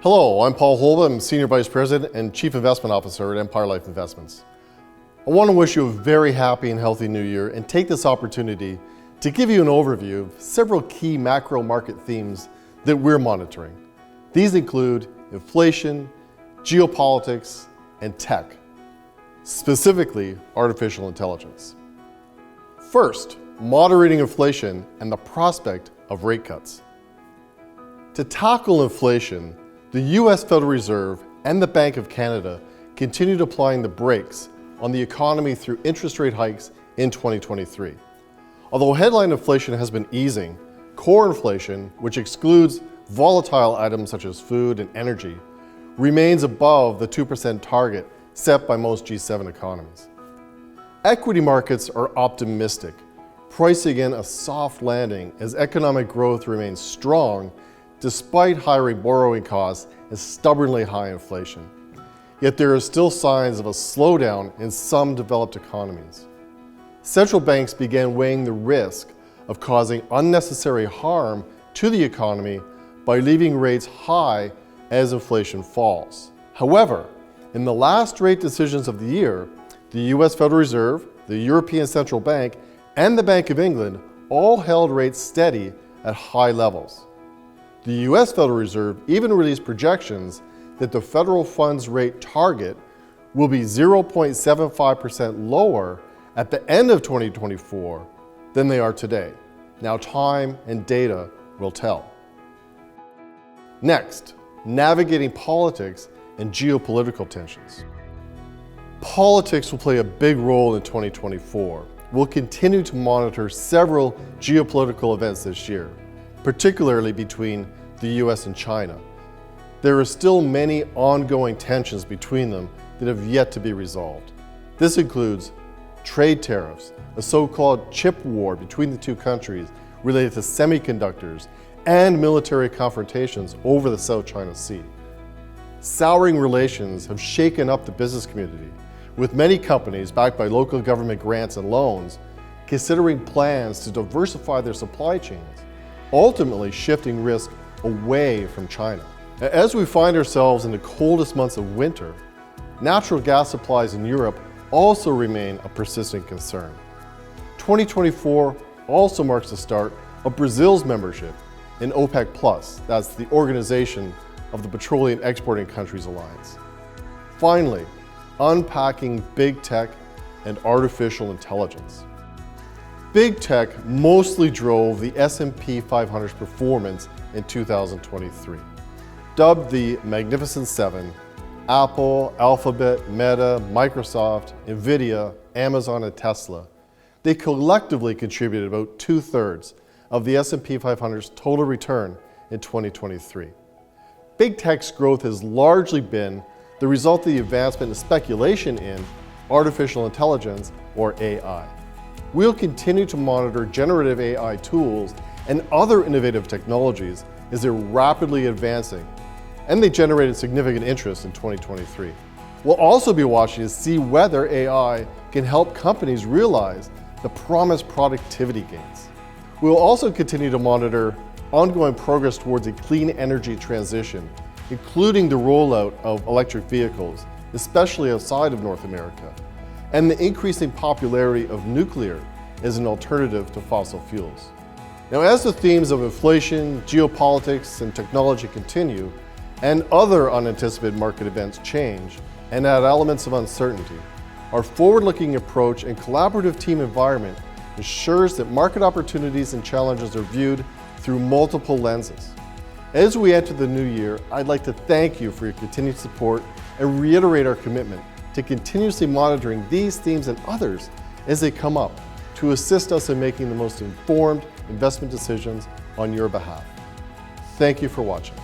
Hello, I'm Paul Holba. I'm Senior Vice President and Chief Investment Officer at Empire Life Investments. I want to wish you a very happy and healthy new year and take this opportunity to give you an overview of several key macro market themes that we're monitoring. These include inflation, geopolitics, and tech, specifically artificial intelligence. First, moderating inflation and the prospect of rate cuts. To tackle inflation, the U.S. Federal Reserve and the Bank of Canada continued applying the brakes on the economy through interest rate hikes in 2023. Although headline inflation has been easing, core inflation, which excludes volatile items such as food and energy, remains above the 2% target set by most G7 economies. Equity markets are optimistic, pricing in a soft landing as economic growth remains strong despite higher borrowing costs and stubbornly high inflation. Yet there are still signs of a slowdown in some developed economies. Central banks began weighing the risk of causing unnecessary harm to the economy by leaving rates high as inflation falls. However, in the last rate decisions of the year, the US Federal Reserve, the European Central Bank, and the Bank of England all held rates steady at high levels. The US Federal Reserve even released projections that the federal funds rate target will be 0.75% lower at the end of 2024 than they are today. Now time and data will tell. Next, navigating politics and geopolitical tensions. Politics will play a big role in 2024. We'll continue to monitor several geopolitical events this year, particularly between the US and China. There are still many ongoing tensions between them that have yet to be resolved. This includes trade tariffs, a so-called chip war between the two countries related to semiconductors, and military confrontations over the South China Sea. Souring relations have shaken up the business community, with many companies backed by local government grants and loans considering plans to diversify their supply chains, ultimately shifting risk away from China. As we find ourselves in the coldest months of winter, natural gas supplies in Europe also remain a persistent concern. 2024 also marks the start of Brazil's membership in OPEC+, that's the Organization of the Petroleum Exporting Countries Alliance. Finally, unpacking big tech and artificial intelligence. Big tech mostly drove the S&P 500's performance in 2023. Dubbed the Magnificent Seven, Apple, Alphabet, Meta, Microsoft, Nvidia, Amazon, and Tesla, they collectively contributed about 2/3 of the S&P 500's total return in 2023. Big tech's growth has largely been the result of the advancement and speculation in artificial intelligence, or AI. We'll continue to monitor generative AI tools and other innovative technologies as they're rapidly advancing, and they generated significant interest in 2023. We'll also be watching to see whether AI can help companies realize the promised productivity gains. We'll also continue to monitor ongoing progress towards a clean energy transition, including the rollout of electric vehicles, especially outside of North America, and the increasing popularity of nuclear as an alternative to fossil fuels. Now, as the themes of inflation, geopolitics, and technology continue, and other unanticipated market events change and add elements of uncertainty, our forward-looking approach and collaborative team environment ensures that market opportunities and challenges are viewed through multiple lenses. As we enter the new year, I'd like to thank you for your continued support and reiterate our commitment to continuously monitoring these themes and others as they come up to assist us in making the most informed investment decisions on your behalf. Thank you for watching.